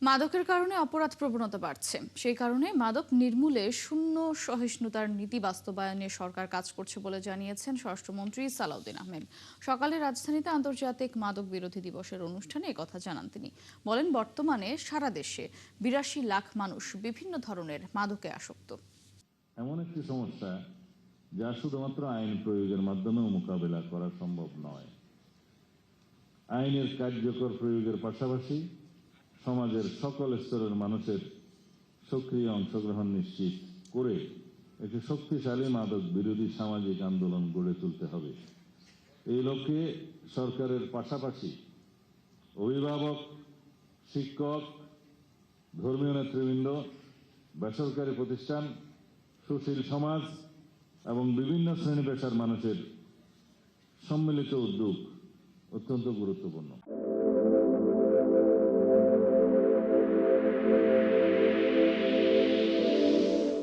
মাদকের কারণে অপরাধ প্রবণতা বাড়ছে। সেই কারণে মাদক নির্মূলে শূন্য সহিষ্ণুতার নীতি বাস্তবায়নে সরকার কাজ করছে বলে জানিয়েছেন স্বরাষ্ট্রমন্ত্রী সালাউদ্দিন আহমেদ। সকালে রাজধানীতে আন্তর্জাতিক মাদক বিরোধী দিবসের অনুষ্ঠানে একথা জানান তিনি। বলেন, বর্তমানে সারা দেশে ৮২ লাখ মানুষ বিভিন্ন ধরনের মাদকে আসক্ত। এমন একটি সমস্যা যা শুধুমাত্র আইন প্রয়োগের মাধ্যমেও মোকাবেলা করা সম্ভব নয়। আইনের কার্যকর প্রয়োগের পাশাপাশি সমাজের সকল স্তরের মানুষের সক্রিয় অংশগ্রহণ নিশ্চিত করে একটি শক্তিশালী মাদক বিরোধী সামাজিক আন্দোলন গড়ে তুলতে হবে। এই লক্ষ্যে সরকারের পাশাপাশি অভিভাবক, শিক্ষক, ধর্মীয় নেতৃবৃন্দ, বেসরকারি প্রতিষ্ঠান, সুশীল সমাজ এবং বিভিন্ন শ্রেণী পেশার মানুষের সম্মিলিত উদ্যোগ অত্যন্ত গুরুত্বপূর্ণ।